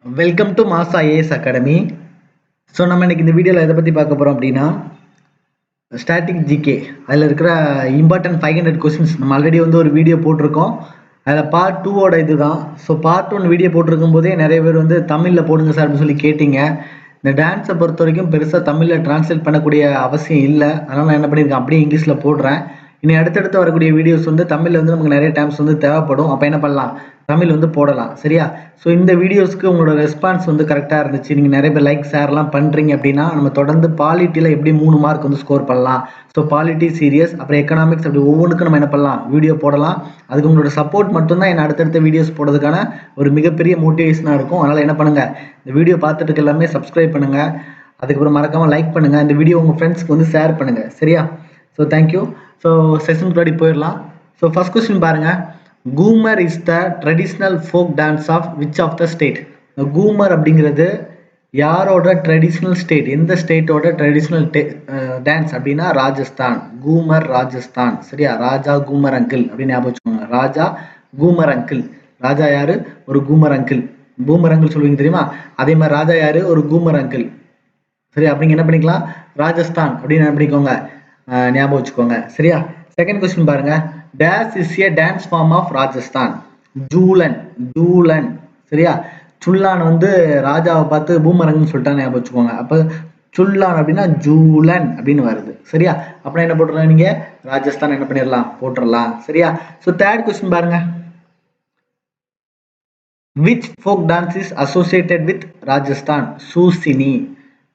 Welcome to Masa IAS Academy. நம்ம இன்னைக்கு இந்த வீடியோல எதை பத்தி பார்க்க போறோம் அப்படின்னா ஸ்டாட்டிக் ஜிகே அதில் இருக்கிற இம்பார்ட்டன்ட் 500 கொஸ்டின்ஸ் நம்ம ஆல்ரெடி வந்து ஒரு வீடியோ போட்டிருக்கோம். அதில் பார்ட் 2ஓட இதுதான். ஸோ பார்ட் 1 வீடியோ போட்டிருக்கும் போதே நிறைய பேர் வந்து தமிழில் போடுங்க சார் அப்படின்னு சொல்லி கேட்டீங்க. இந்த டான்ஸை பொறுத்த வரைக்கும் பெருசாக தமிழில் டிரான்ஸ்லேட் பண்ணக்கூடிய அவசியம் இல்லை. அதனால் நான் என்ன பண்ணியிருக்கேன், அப்படியே இங்கிலீஷில் போடுறேன். இனி அடுத்தடுத்து வரக்கூடிய வீடியோஸ் வந்து தமிழில் வந்து நமக்கு நிறைய டைம்ஸ் வந்து தேவைப்படும். அப்போ என்ன பண்ணலாம், தமிழ் வந்து போடலாம். சரியா? ஸோ இந்த வீடியோஸ்க்கு உங்களோட ரெஸ்பான்ஸ் வந்து கரெக்டாக இருந்துச்சு, நீங்கள் நிறைய பேர் லைக் ஷேர்லாம் பண்ணுறீங்க அப்படின்னா நம்ம தொடர்ந்து பாலிட்டியில் எப்படி 3 மார்க் வந்து ஸ்கோர் பண்ணலாம். ஸோ பாலிட்டி, சீரியஸ், அப்புறம் எக்கனாமிக்ஸ், அப்படி ஒவ்வொன்றுக்கும் நம்ம என்ன பண்ணலாம், வீடியோ போடலாம். அதுக்கு உங்களோட சப்போர்ட் மட்டும்தான் என்ன அடுத்தடுத்த வீடியோஸ் போடுறதுக்கான ஒரு மிகப்பெரிய மோட்டிவேஷனாக இருக்கும். அதனால் என்ன பண்ணுங்கள், இந்த வீடியோ பார்த்துட்டு எல்லாமே சப்ஸ்கிரைப் பண்ணுங்கள். அதுக்கப்புறம் மறக்காமல் லைக் பண்ணுங்கள். இந்த வீடியோ உங்கள் ஃப்ரெண்ட்ஸ்க்கு வந்து ஷேர் பண்ணுங்கள். சரியா? So thank you. ஸோ செஷனுக்கு முன்னாடி போயிடலாம். ஸோ ஃபர்ஸ்ட் கொஸ்டின் பாருங்கள். Ghoomar is the traditional folk dance of which of the state? Ghoomar அப்படிங்கிறது யாரோட ட்ரெடிஷ்னல் ஸ்டேட், எந்த ஸ்டேட்டோட ட்ரெடிஷ்னல் டான்ஸ் அப்படின்னா ராஜஸ்தான். கூமர் ராஜஸ்தான். சரியா? ராஜா கூமர் அங்கிள் அப்படின்னு ஞாபகம் வச்சுக்கோங்க. ராஜா கூமர் அங்கிள். ராஜா யாரு? ஒரு கூமர் அங்கிள். பூமர் அங்கிள் சொல்லுவீங்க தெரியுமா? அதே மாதிரி ராஜா யாரு? ஒரு கூமர் அங்கிள். சரி, அப்படிங்க என்ன பண்ணிக்கலாம், ராஜஸ்தான் அப்படின்னு என்ன பண்ணிக்கோங்க, ஞாபகம் வச்சுக்கோங்க. சரியா? செகண்ட் கொஸ்டின் பாருங்க. Days is a dance form of Rajasthan? ஜூலன். ஜூலன். சரியா? சுல்லான் வந்து ராஜாவை பார்த்து பூமரங்கன்னு சொல்லிட்டா ஞாபகம் வச்சுக்கோங்க. அப்போ சுல்லான் அப்படின்னா ஜூலன் அப்படின்னு வருது. சரியா? அப்படின்னா என்ன போட்டுடலாம், நீங்க ராஜஸ்தான் என்ன பண்ணிடலாம், போட்டுடலாம். சரியா? ஸோ தேர்ட் கொஸ்டின் பாருங்க. Which folk dance is associated with Rajasthan? Susini.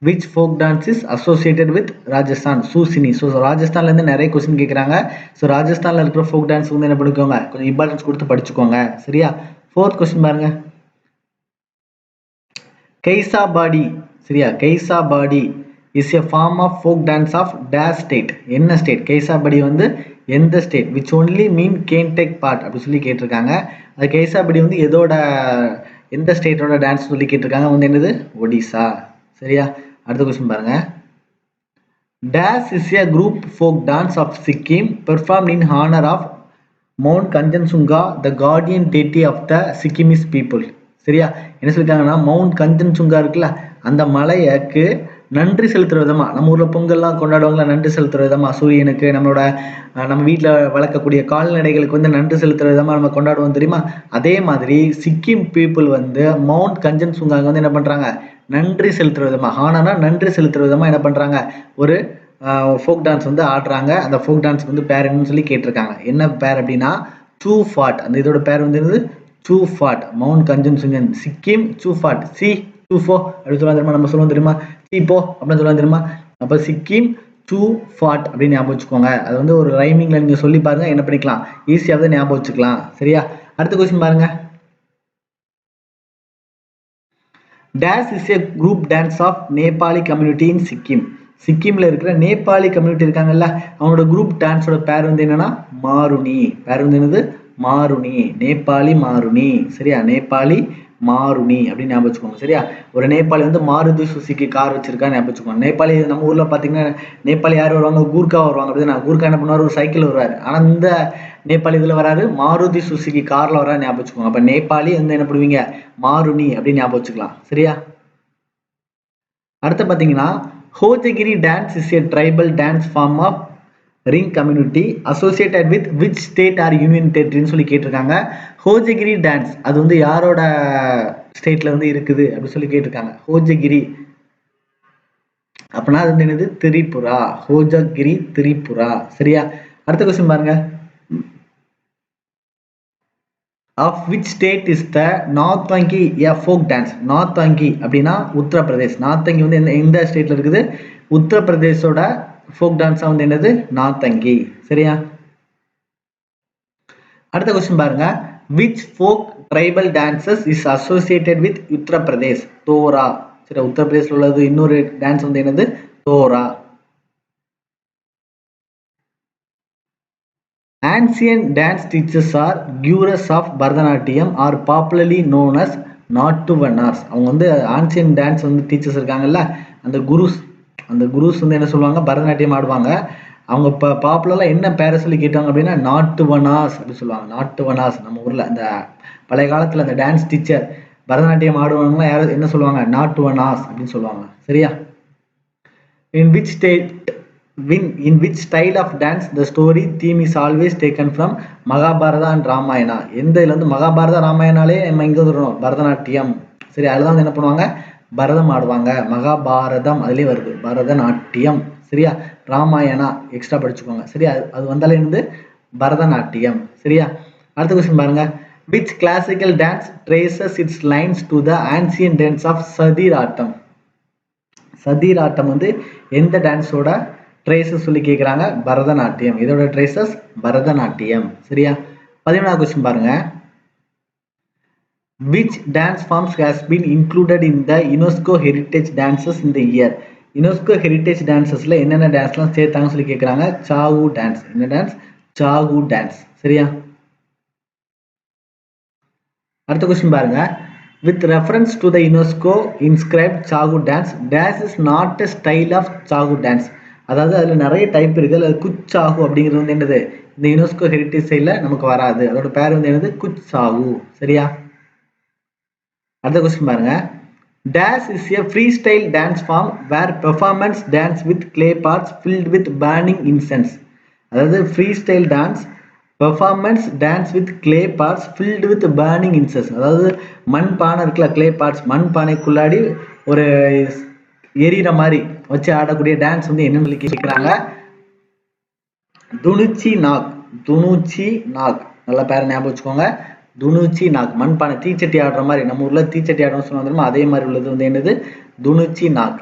Which folk dance is associated with Rajasthan? Susini. So ராஜஸ்தான்ல இருந்து நிறைய கொஸ்டின் கேட்குறாங்க. ஸோ ராஜஸ்தான்ல இருக்கிற ஃபோக் டான்ஸ் வந்து என்ன பண்ணிக்கோங்க, கொஞ்சம் இம்பார்ட்டன்ஸ் கொடுத்து படிச்சுக்கோங்க. சரியா? ஃபோர்த் கொஸ்டின் பாருங்க. கைசா பாடி. சரியா? கைசா பாடி is a form of folk dance of dash state. என்ன ஸ்டேட்? கைசா பாடி வந்து எந்த state? Which only men can take part அப்படி சொல்லி கேட்டிருக்காங்க. அது கைசா பாடி வந்து எதோட, எந்த ஸ்டேட்டோட டான்ஸ் சொல்லி கேட்டிருக்காங்க, வந்து என்னது, ஒடிசா. சரியா? அடுத்த கொஸ்டின் பாருங்க. Dash is a group folk dance of Sikkim performed in honour of mount Kanchenjunga the guardian deity of the Sikkimese people. சரியா? என்ன சொல்லியிருக்காங்கன்னா, மவுண்ட் கஞ்சன்சுங்கா இருக்குல்ல, அந்த மலைக்கு நன்றி செலுத்துற விதமா, நம்ம ஊர்ல பொங்கல்லாம் கொண்டாடுவாங்களா, நன்றி செலுத்துற விதமா சூரியனுக்கு, நம்மளோட நம்ம வீட்டில் வளர்க்கக்கூடிய கால்நடைகளுக்கு வந்து நன்றி செலுத்துற விதமா நம்ம கொண்டாடுவோம் தெரியுமா? அதே மாதிரி சிக்கிம் பீப்புள் வந்து மவுண்ட் கஞ்சன்சுங்காங்க வந்து என்ன பண்றாங்க, நன்றி செலுத்துற விதமா, ஆனா நன்றி செலுத்துற விதமா என்ன பண்றாங்க, ஒரு ஃபோக் டான்ஸ் வந்து ஆடுறாங்க. அந்த ஃபோக் டான்ஸ்க்கு வந்து பேர் என்னன்னு சொல்லி கேட்டிருக்காங்க. என்ன பேர் அப்படின்னா சூஃபாட். அந்த இதோட பேர் வந்து என்னது, சூஃபாட். மவுண்ட் கஞ்சன்சுங்கன் சிக்கிம் சூஃபாட். சி சூஃபோ அப்படின்னு சொல்லுவாங்க தெரியுமா, நம்ம சொல்லுவோம் தெரியுமா, சீப்போ அப்படின்னு சொல்லுவாங்க தெரியுமா. அப்போ சிக்கிம் சூஃபாட் அப்படின்னு ஞாபகம் வச்சுக்கோங்க. அது வந்து ஒரு ரைமிங்ல நீங்க சொல்லி பாருங்க, என்ன பண்ணிக்கலாம், ஈஸியாவது ஞாபகம் வச்சுக்கலாம். சரியா? அடுத்த கொஸ்டின் பாருங்க. Dash is a group dance of Nepali community in Sikkim. சிக்கிம்ல இருக்கிற நேபாளி கம்யூனிட்டி இருக்காங்கல்ல, அவங்களோட குரூப் டான்ஸோட பேர் வந்து என்னன்னா மாருனி. பேர் வந்து என்னது, மாருனி. நேபாளி மாருனி. சரியா? நேபாளி மாருனி அப்படின்னு ஞாபகம் வச்சுக்கோங்க. சரியா? ஒரு நேபாளி வந்து மாருதி சுசுகி கார் வச்சிருக்கா ஞாபகம் வச்சுக்கோங்க. நேபாளி நம்ம ஊர்ல பாத்தீங்கன்னா நேபாளி யார் வருவாங்க, கூர்கா வருவாங்க. அப்படின்னா கூர்கா என்ன பண்ணுவார், ஒரு சைக்கிள் வருவாரு. ஆனா இந்த நேபாளி இதுல வராரு, மாருதி சுசுகி கார்ல வராரு ஞாபகம் வச்சுக்கோங்க. அப்ப நேபாளி வந்து என்ன பண்ணுவீங்க, மாருனி அப்படின்னு ஞாபகம் வச்சுக்கலாம். சரியா? அடுத்து பாத்தீங்கன்னா, Hojagiri dance is a tribal dance form of Riang community associated with which state or union டெரிட்டரின்னு சொல்லி கேட்டிருக்காங்க. ஹோஜகிரி டான்ஸ் அது வந்து யாரோட ஸ்டேட்ல வந்து இருக்குது அப்படின்னு சொல்லி கேட்டிருக்காங்க. ஹோஜகிரி அப்படின்னா அது வந்து என்னது, திரிபுரா. ஹோஜகிரி திரிபுரா. சரியா? அடுத்த கொஸ்டின் பாருங்க. Of which state is the நார்த்வங்கி எ ஃபோக் டான்ஸ்? நார்த்வங்கி அப்படின்னா உத்தரப்பிரதேஷ். நார்த்தங்கி வந்து எந்த ஸ்டேட்ல இருக்குது, உத்தரப்பிரதேஷோட ஃபோக் டான்ஸா வந்து என்னது, நார்த்தங்கி. சரியா? அடுத்த கொஸ்டின் பாருங்க. Which folk tribal dances is associated with Uttar Pradesh? Torah. சரி, உத்தரப்பிரதேஷ்ல உள்ளது இன்னொரு டான்ஸ் வந்து என்னது, Torah. Ancient dance teachers are gurus of Bharatanatyam are popularly known as நாட்டுவனார்ஸ். அவங்க வந்து ஆன்சியன் டான்ஸ் வந்து டீச்சர்ஸ் இருக்காங்கல்ல, அந்த குருஸ், அந்த குருஸ் வந்து என்ன சொல்லுவாங்க, பரதநாட்டியம் ஆடுவாங்க. அவங்க இப்போ பாப்புலராக என்ன பேரை சொல்லி கேட்டாங்க அப்படின்னா நாட்டுவனாஸ் அப்படின்னு சொல்லுவாங்க. நாட்டுவனாஸ் நம்ம ஊரில் அந்த பழைய காலத்தில் அந்த டான்ஸ் டீச்சர் பரதநாட்டியம் ஆடுவாங்கன்னா யாரும் என்ன சொல்லுவாங்க, நாட் டு அன் ஆஸ் அப்படின்னு சொல்லுவாங்க. சரியா? In which state in which style of dance the story theme is always taken from Mahabharata and Ramayana? எந்த இதுல வந்து மகாபாரதா ராமாயணாலே நம்ம இங்க வந்துடும் பரதநாட்டியம். சரி, அதுதான் வந்து என்ன பண்ணுவாங்க, பரதம் ஆடுவாங்க. மகாபாரதம் அதுலயே வருது பரதநாட்டியம். சரியா? ராமாயணா எக்ஸ்ட்ரா படிச்சுக்கோங்க. சரியா? அது வந்தாலே வந்து பரதநாட்டியம். சரியா? அடுத்த கொஸ்டின் பாருங்க. which classical dance traces its lines to the ancient dance of சதிராட்டம்? சதிராட்டம் வந்து எந்த டான்ஸோட ட்ரேசஸ் சொல்லி கேட்குறாங்க, பரதநாட்டியம். இதோட ட்ரேசஸ் பரதநாட்டியம். சரியா? 11வது கொஸ்டின் பாருங்க. which dance forms has been included in the UNESCO heritage dances in the year? UNESCO heritage டான்சஸ்ல என்னென்ன டான்ஸ்லாம் சேர்த்தாங்கன்னு சொல்லி கேட்குறாங்க. சாகு டான்ஸ். என்ன டான்ஸ்? சாகு டான்ஸ். சரியா? அடுத்த கொஸ்டின் பாருங்க. with reference to the UNESCO inscribed Chhau dance, dance is not a style of Chhau dance. அதாவது அதுல நிறைய டைப் இருக்கு. அது குச்சாகு அப்படிங்கிறது வந்து என்னது, இந்த யுனெஸ்கோ ஹெரிட்டேஜ் சைட்ல நமக்கு வராது. அதோட பேர் வந்து என்னது, குச்சாகு. சரியா? அடுத்த கொஸ்டின் பாருங்க. Dash is a freestyle dance form where performance dance with clay pots filled with burning incense. அதாவது freestyle dance performance dance with clay pots filled with burning incense. அதாவது மண் பானை இருக்குல்ல, clay pots, மண் பானைக்குள்ளாடி ஒரு எரியிற மாதிரி வச்சு ஆடக்கூடிய டான்ஸ் வந்து என்னன்னு சொல்லி கேட்கிறாங்க. துணுச்சி நாக். துணுச்சி நாக். நல்ல பேர் ஞாபகம் வச்சுக்கோங்க. துணுச்சி நாக். மண்பானை தீச்சட்டி ஆடுற மாதிரி, நம்ம ஊர்ல தீச்சட்டி ஆடுறோம் சொல்லுவாங்க, அதே மாதிரி உள்ளது வந்து என்னது, துணுச்சி நாக்.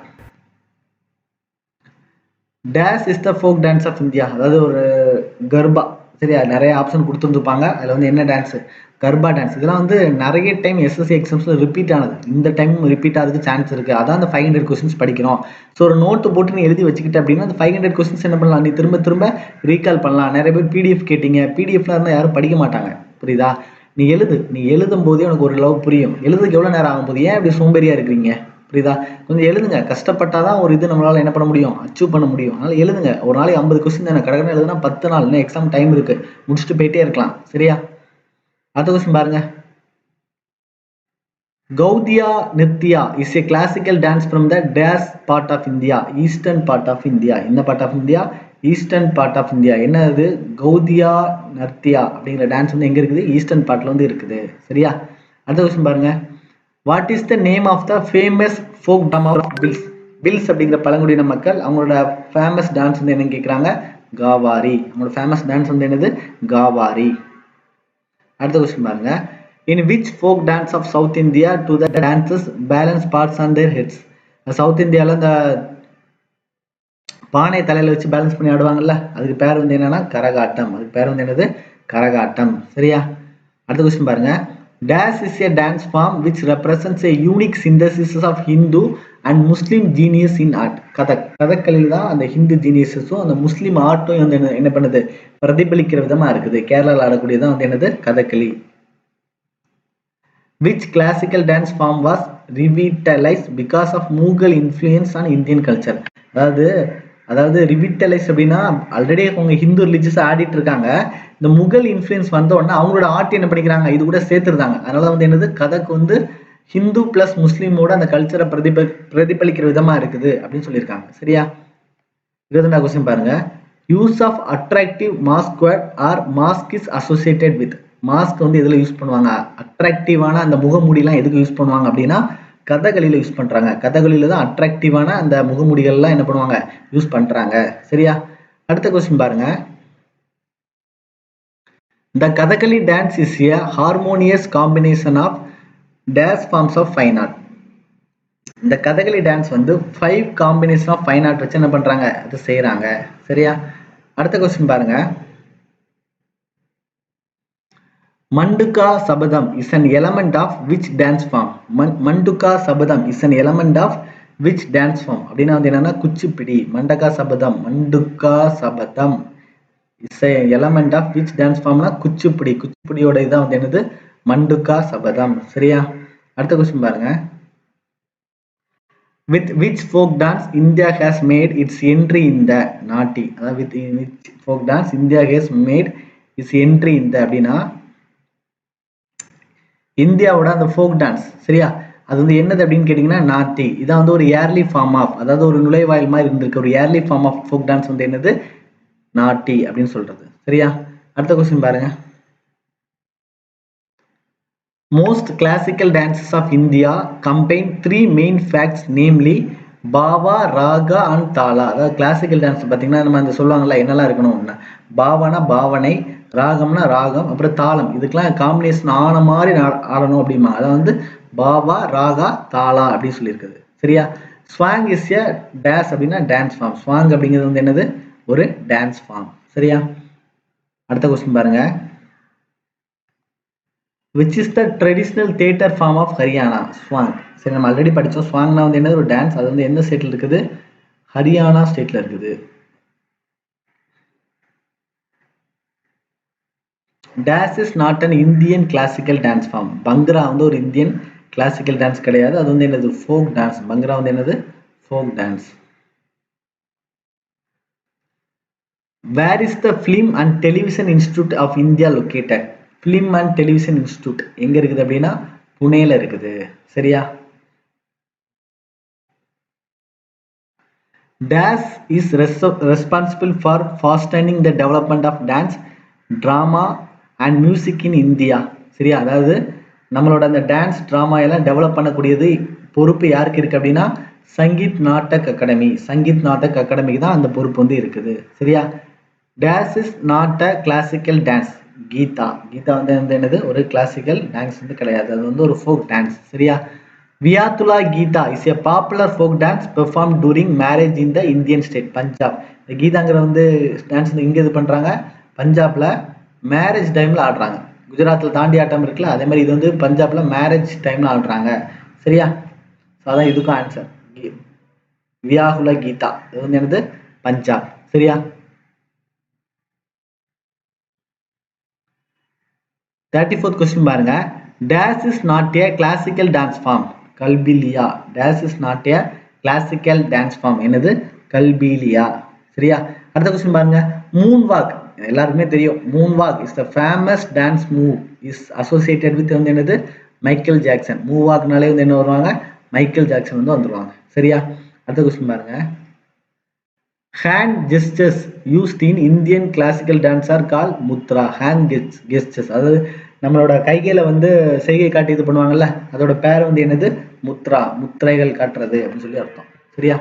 Dash is the folk dance of India. அதாவது ஒரு கர்பா. சரியா? நிறைய ஆப்ஷன் கொடுத்துருந்துப்பாங்க. அதுல வந்து என்ன டான்ஸ், கர்பா டான்ஸ். இதெல்லாம் வந்து நிறைய டைம் எஸ்எஸ்சி எக்ஸாம்ஸ்ல ரிப்பீட் ஆனது. இந்த டைம் ரிப்பீட் ஆகிறதுக்கு சான்ஸ் இருக்கு. அதான் அந்த 500 கொஸ்டின்ஸ் படிக்கிறோம். ஸோ ஒரு நோட்டு போட்டு நீ எழுதி வச்சுக்கிட்ட அப்படின்னா அந்த 500 கொஸ்டின்ஸ் என்ன பண்ணலாம், நீ திரும்ப திரும்ப ரீகால் பண்ணலாம். நிறைய பேர் பிடிஎஃப் கேட்டீங்க. பிடிஎஃப்ல இருந்தால் யாரும் படிக்க மாட்டாங்க. புரியுதா? நீ எழுதும் போதே உனக்கு ஒரு லவ் புரியும். எழுதுக்கு எவ்வளவு நேரம் ஆகும் போது, ஏன் இப்படி சோம்பேறியா இருக்கிறீங்க? புரியுதா? கொஞ்சம் எழுதுங்க. கஷ்டப்பட்டாதான் ஒரு இது நம்மளால என்ன பண்ண முடியும், அச்சீவ் பண்ண முடியும். அதனால எழுதுங்க. ஒரு நாளைக்கு 50 கொஸ்டின் தானே, கடற்கரை எழுதுனா 10 நாள், இன்னும் எக்ஸாம் டைம் இருக்கு, முடிச்சுட்டு போயிட்டே இருக்கலாம். சரியா? அடுத்த கொஸ்டின் பாருங்க. கௌதியா Nithya is a classical dance from the dash part of India, eastern part of India. இந்த part of India, eastern part of India. என்ன அது, கௌதியா நர்த்தியா அப்படிங்கிற டான்ஸ் வந்து எங்க இருக்குது, ஈஸ்டர்ன் பார்ட்ல வந்து இருக்குது. சரியா? அடுத்த கொஸ்டின் பாருங்க. What is the name of the famous folk dance of Bhils? Bhils அப்படிங்கிற பழங்குடியின மக்கள், அவங்களோட ஃபேமஸ் டான்ஸ் வந்து என்னன்னு கேட்குறாங்க, காவாரி. அவங்களோட ஃபேமஸ் டான்ஸ் வந்து என்னது, காவாரி. அடுத்த கொஸ்டின் பாருங்க. in which folk dance of South India to the dancers balance parts on their heads? South இந்தியால இந்த பானை தலையில வச்சு பேலன்ஸ் பண்ணி ஆடுவாங்கல்ல, அதுக்கு பேர் வந்து என்னன்னா கரகாட்டம். அதுக்கு பேர் வந்து என்னது, கரகாட்டம். சரியா? அடுத்த கொஸ்டின் பாருங்க. Dash is a dance form which represents a unique synthesis of Hindu and Muslim genius in art. கதகளில் தான் அந்த ஹிந்து ஜீனியஸும் அந்த முஸ்லீம் ஆர்ட்டும் வந்து என்ன பண்ணுது, பிரதிபலிக்கிற விதமா இருக்குது. கேரளாவில் ஆடக்கூடியதான் வந்து என்னது, Kathakali. Which classical dance form was revitalized because of Mughal influence on Indian culture? அதாவது ரிவிட்டலைஸ் அப்படின்னா ஆல்ரெடி அவங்க ஹிந்து ரிலிஜியஸ் ஆடிட்டு இருக்காங்க. இந்த முகல் இன்ஃப்ளூயன்ஸ் வந்த உடனே அவங்களோட ஆர்ட் என்ன பண்ணிக்கிறாங்க, இது கூட சேர்த்துருந்தாங்க. அதனால வந்து என்னது, கதக்கு வந்து ஹிந்து பிளஸ் முஸ்லீமோட அந்த கல்ச்சரை பிரதிபலிக்கிற விதமா இருக்குது அப்படின்னு சொல்லியிருக்காங்க. சரியா? 22வது கொஸ்டின் பாருங்க. Use of attractive mask worn or mask is associated with. Mask வந்து எதுல யூஸ் பண்ணுவாங்க, அட்ராக்டிவான அந்த முகமூடிலாம் எதுக்கு யூஸ் பண்ணுவாங்க அப்படின்னா கதகளியில யூஸ் பண்றாங்க. கதகளியில தான் அட்ராக்டிவான அந்த முகமூடிகள்லாம் என்ன பண்ணுவாங்க, யூஸ் பண்றாங்க. சரியா? அடுத்த கொஸ்டின் பாருங்க. The Kathakali dance is a harmonious combination of dash forms of fine art. இந்த கதகளி டான்ஸ் வந்து 5 காம்பினேஷன் ஆஃப் ஃபைன் ஆர்ட் வச்சு என்ன பண்றாங்க, அது செய்யறாங்க. சரியா? அடுத்த கொஸ்டின் பாருங்க. Manduka Sabadam is an element of which dance form? Manduka Sabadam is an element of which dance form? அப்படின்னா வந்து என்னன்னா குச்சிப்பிடி. மண்டகா சபதம், மண்டுகா சபதம் is a element of which dance formனா Kuchipudi. குச்சிப்பிடியோட இதான் வந்து என்னது, மண்டுகா சபதம். சரியா? அடுத்த கொஸ்டின் பாருங்க. With which folk dance India has made its entry in the Nati? அதாவது with which folk dance India has made its entry in the அப்படின்னா இந்தியாவோட அந்த ஃபோக் டான்ஸ் சரியா, அது வந்து என்னது அப்படின்னு கேட்டிங்கன்னா நாட்டி. இதான் வந்து ஒரு ஏர்லி ஃபார்ம் ஆஃப், அதாவது ஒரு நுழைவாயில் மாதிரி இருந்திருக்கு, ஒரு early form of folk dance வந்து என்னது நாட்டி அப்படின்னு சொல்றது சரியா. அடுத்த கொஸ்டின் பாருங்க. Most classical dances of India combine three main facts, namely bhava, raga and tala. அதாவது கிளாசிக்கல் டான்ஸ் பார்த்தீங்கன்னா நம்ம அந்த சொல்லுவாங்கல்ல என்னெல்லாம் இருக்கணும்னா, பாவானா பாவனை, ராகம்னா ராகம், அப்புறம் தாளம். இதுக்கெல்லாம் காம்பினேஷன் ஆன மாதிரி ஆடணும் அப்படிமா. அதான் வந்து பாவா, ராகா, தாளா அப்படின்னு சொல்லியிருக்குது சரியா. ஸ்வாங் இஸ் எ டேஸ் அப்படின்னா டான்ஸ் ஃபார்ம். ஸ்வாங் அப்படிங்கிறது வந்து என்னது ஒரு டான்ஸ் ஃபார்ம் சரியா. அடுத்த கொஸ்டின் பாருங்க. which is the traditional theater form of Haryana? Swang. சரி நம்ம ஆல்ரெடி படிச்சோம். ஸ்வாங்னா வந்து என்னது ஒரு டான்ஸ். அது வந்து எந்த ஸ்டேட்ல இருக்குது, ஹரியானா ஸ்டேட்ல இருக்குது. Dash is not an Indian classical dance form. Bhangra வந்து ஒரு இந்தியன் கிளாசிக்கல் டான்ஸ் கிடையாது. அது வந்து என்னது ஃபோக் டான்ஸ். பங்க்ரா வந்து என்னது folk dance. Where is the Film and Television Institute of India located? Film and Television Institute எங்க இருக்குது அப்படின்னா புனேல இருக்குது சரியா. Dash is responsible for fostering the development of dance, drama and music in India. சரியா, அதாவது நம்மளோட அந்த டான்ஸ் ட்ராமா எல்லாம் டெவலப் பண்ணக்கூடியது பொறுப்பு யாருக்கு இருக்கு அப்படின்னா சங்கீத் நாட்டக் அகாடமி. சங்கீத் நாட்டக் அகாடமிக்கு தான் அந்த பொறுப்பு வந்து இருக்குது சரியா. This is not a classical dance. Geeta. Geeta வந்து என்னது ஒரு கிளாசிக்கல் டான்ஸ் வந்து கிடையாது, அது வந்து ஒரு ஃபோக் டான்ஸ் சரியா. வியாத்துலா Giddha is a popular folk dance performed during marriage in the Indian state Punjab. இந்த கீதாங்கிற வந்து டான்ஸ் இங்கே இது பண்ணுறாங்க பஞ்சாப்ல மேரேஜ் டைமில் ஆடுறாங்க. குஜராத்தில் தாண்டி ஆட்டம் இருக்குல்ல, அதே மாதிரி இது வந்து பஞ்சாப்ல மேரேஜ் டைமில் ஆடுறாங்க சரியா. ஸோ அதான் இதுக்கும் ஆன்சர். வியாகுலா கீதா இது வந்து என்னது பஞ்சாப் சரியா. 34th கொஸ்டின் பாருங்க. Dash is not a classical dance form. கல்பிலியா. Dash is not a classical dance form. என்னது கல்பிலியா சரியா. அடுத்த கொஸ்டின் பாருங்க. மூன் வாக் எல்லாருக்குமே தெரியும். Moon walk is the famous dance move is associated with வந்து என்னது மைக்கேல் ஜாக்சன். மூவ் வாக்னாலே வந்து என்ன வருவாங்க மைக்கேல் ஜாக்சன் வந்து வந்துருவாங்க சரியா. அடுத்த கொஸ்டின் பாருங்க. Hand gestures used in Indian classical dance are called mutra. Hand gestures அதாவது நம்மளோட கைகளை வந்து செய்கை காட்டி இது பண்ணுவாங்கல்ல, அதோட பேர் வந்து என்னது முத்ரா. முத்திரைகள் காட்டுறது அப்படின்னு சொல்லி அர்த்தம் சரியா.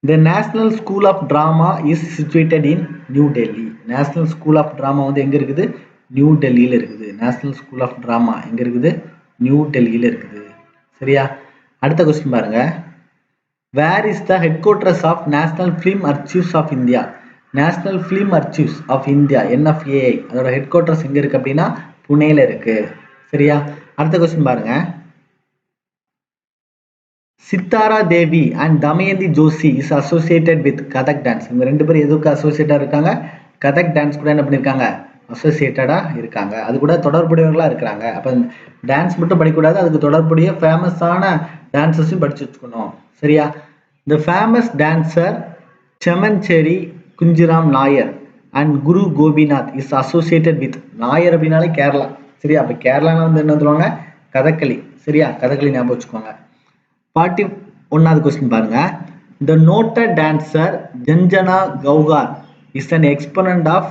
The National School of Drama is situated in New Delhi. National School of Drama வந்து எங்க இருக்குது நியூ டெல்லியில இருக்குது. National School of Drama எங்க இருக்குது நியூ டெல்லியில இருக்குது சரியா. அடுத்த கொஸ்டின் பாருங்க. Where is the headquarters of National Film Archives of India? National Film Archives of India NFAI அதோட ஹெட்குவார்ட்டர்ஸ் எங்க இருக்கு அப்படின்னா புனேல இருக்கு சரியா. அடுத்த கொஸ்டின் பாருங்க. Sitara Devi and Damayanti Joshi is associated with Kathak dance. இவங்க ரெண்டு பேரும் எதுக்கு அசோசியேட்டா இருக்காங்க, கதக் டான்ஸ் கூட என்ன பண்ணிருக்காங்க அசோசியேட்டடா இருக்காங்க, அது கூட தொடர்புடையவர்களா இருக்கிறாங்க. அப்ப டான்ஸ் மட்டும் படிக்கக்கூடாது, அதுக்கு தொடர்புடைய ஃபேமஸான டான்சஸும் படிச்சு வச்சுக்கணும் சரியா. The famous dancer Chemancheri Kunhiraman Nair and Guru Gopinath is associated with. Nair அப்படின்னாலே கேரளா சரியா. அப்ப கேரளால வந்து என்ன சொல்லுவாங்க கதகளி சரியா. கதகளி ஞாபகம் வச்சுக்கோங்க. 41வது கொஸ்டின் பாருங்க. The noted dancer ஜஞ்சனா கௌகார் இஸ் an exponent of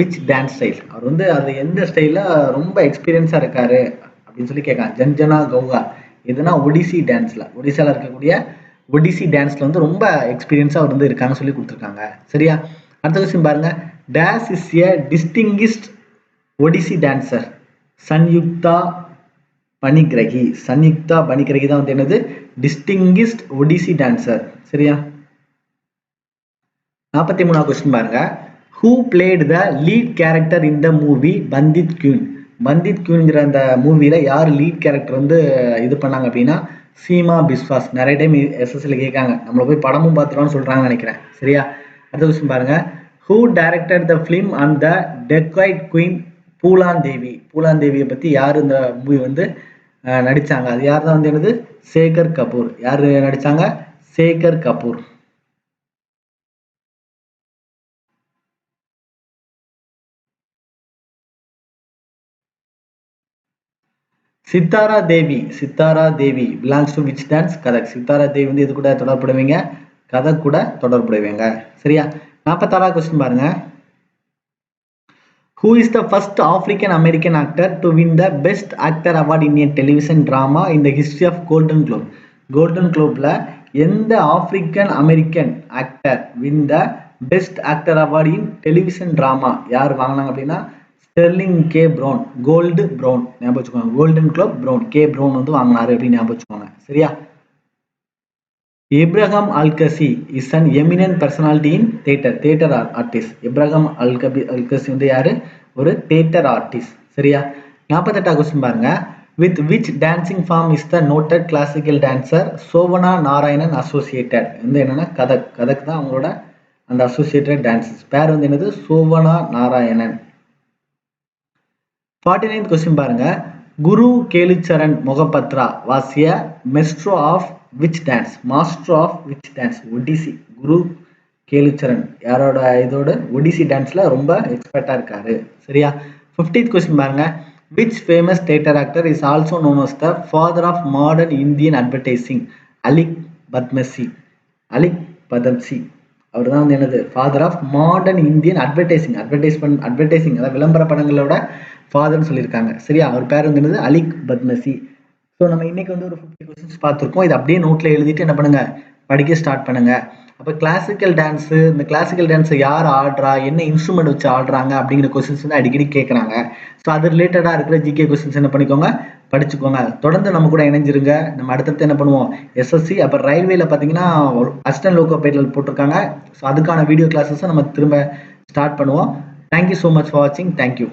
which dance style? அவர் வந்து அது எந்த ஸ்டைல ரொம்ப எக்ஸ்பீரியன்ஸா இருக்காரு அப்படின்னு சொல்லி கேட்காங்க. ஜஞ்சனா கௌகார் எதுனா ஒடிசி டான்ஸ்ல, ஒடிசால இருக்கக்கூடிய ஒடிசி டான்ஸ்ல வந்து ரொம்ப எக்ஸ்பீரியன்ஸா அவர் வந்து இருக்காங்க சொல்லி கொடுத்துருக்காங்க சரியா. அடுத்த கொஸ்டின் பாருங்க. Days is a distinguished Odissi dancer. Sanjukta Panigrahi. Sanjukta Panigrahi தான் வந்து என்னது டிஸ்டிங்கிஷ்ட் ஒடிசி டான்சர் சரியா. 43வது கொஸ்டின் பாருங்க. Who played the lead character in the movie Bandit queen? பந்தித் குயின்ங்கிற அந்த மூவில யார் லீட் கேரக்டர் வந்து இது பண்ணாங்க அப்படின்னா சீமா பிஸ்வாஸ். நிறைய டைம் எஸ்எஸ்ல கேட்காங்க, நம்மள போய் படமும் பார்த்துருவான்னு சொல்றாங்கன்னு நினைக்கிறேன் சரியா. அடுத்த கொஸ்டின் பாருங்க. Who directed the film on the Dacoit Queen? Phoolan தேவி. பூலான் தேவியை பத்தி யார் இந்த மூவி வந்து நடிச்சாங்க, அது யார் தான் வந்து என்னது சேகர் கபூர். யாரு நடிச்சாங்க Shekhar Kapur. Sitara Devi belongs to which dance? Kathak. Sitara Devi வந்து இது கூட தொடர்புடையவங்க, கதக் கூட தொடர்புடையவங்க. சரியா? 46வது கொஸ்டின் பாருங்க. Who is the first African American actor to win the Best Actor Award in a television drama in the history of Golden Globe? Golden Globeல எந்த African American actor win the Best Actor Award in television drama யார் வாங்கினாங்க அப்படின்னா Sterling K Brown. Gold Brown ஞாபகம் வச்சுக்கோங்க. Golden Globe Brown, K Brown வந்து வாங்கினாரு அப்படின்னு ஞாபகம் வச்சுக்கோங்க. சரியா? Abraham Alcassi is an eminent personality in theater artist. Abraham Alcassi வந்து யாரு? ஒரு theater artist. சரியா? 48வது கொஸ்டின் பாருங்க. With which dancing form is the noted classical dancer Sovana Narayanan associated? வந்து என்னன்னா கதக். கதக் தான் அவங்களோட அந்த அசோசியேட்டட் டான்சஸ். பேர் வந்து என்னது? சோவனா நாராயணன். 49th கொஸ்டின் பாருங்க. Guru Kelucharan Mohapatra was a maestro of which dance? Master of which dance? Odissi. Guru Kelucharan யாரோட இதோட ஒடிசி டான்ஸ்ல ரொம்ப எக்ஸ்பர்ட்டா இருக்காரு. சரியா? 50th கொஸ்டின் பாருங்க. which famous theater actor is also known as the father of modern Indian advertising? அலிக் பத்மசி. அலிக் Padamsee அவர் தான் வந்து என்னது? Father of modern Indian advertising. Advertising அதாவது விளம்பர படங்களோட ஃபாதர்னு சொல்லியிருக்காங்க. சரியா? அவர் பேர் வந்து என்னது? அலிக் பத்மசி. ஸோ நம்ம இன்னைக்கு வந்து ஒரு 50 கொஸ்டின்ஸ் பார்த்துருக்கோம். இது அப்படியே நோட்டில் எழுதிட்டு என்ன பண்ணுங்க, படிக்க ஸ்டார்ட் பண்ணுங்க. அப்போ கிளாசிக்கல் டான்ஸு, இந்த கிளாசிக்கல் டான்ஸை யார் ஆடுறா, என்ன இன்ஸ்ட்ருமெண்ட் வச்சு ஆடுறாங்க அப்படிங்கிற கொஸ்டின்ஸ் வந்து அடிக்கடி கேட்குறாங்க. ஸோ அது ரிலேட்டடாக இருக்கிற ஜிகே கொஸ்டின்ஸ் என்ன பண்ணிக்கோங்க, படிச்சுக்கோங்க. தொடர்ந்து நம்ம கூட இணைஞ்சிருங்க. நம்ம அடுத்தடுத்து என்ன பண்ணுவோம், எஸ்எஸ்சி அப்புறம் ரயில்வேல பார்த்தீங்கன்னா அசிஸ்டன்ட் லோகோ பைலட் போட்டிருக்காங்க. ஸோ அதுக்கான வீடியோ கிளாஸஸை நம்ம திரும்ப ஸ்டார்ட் பண்ணுவோம். தேங்க்யூ ஸோ மச் ஃபார் வாட்சிங். தேங்க்யூ.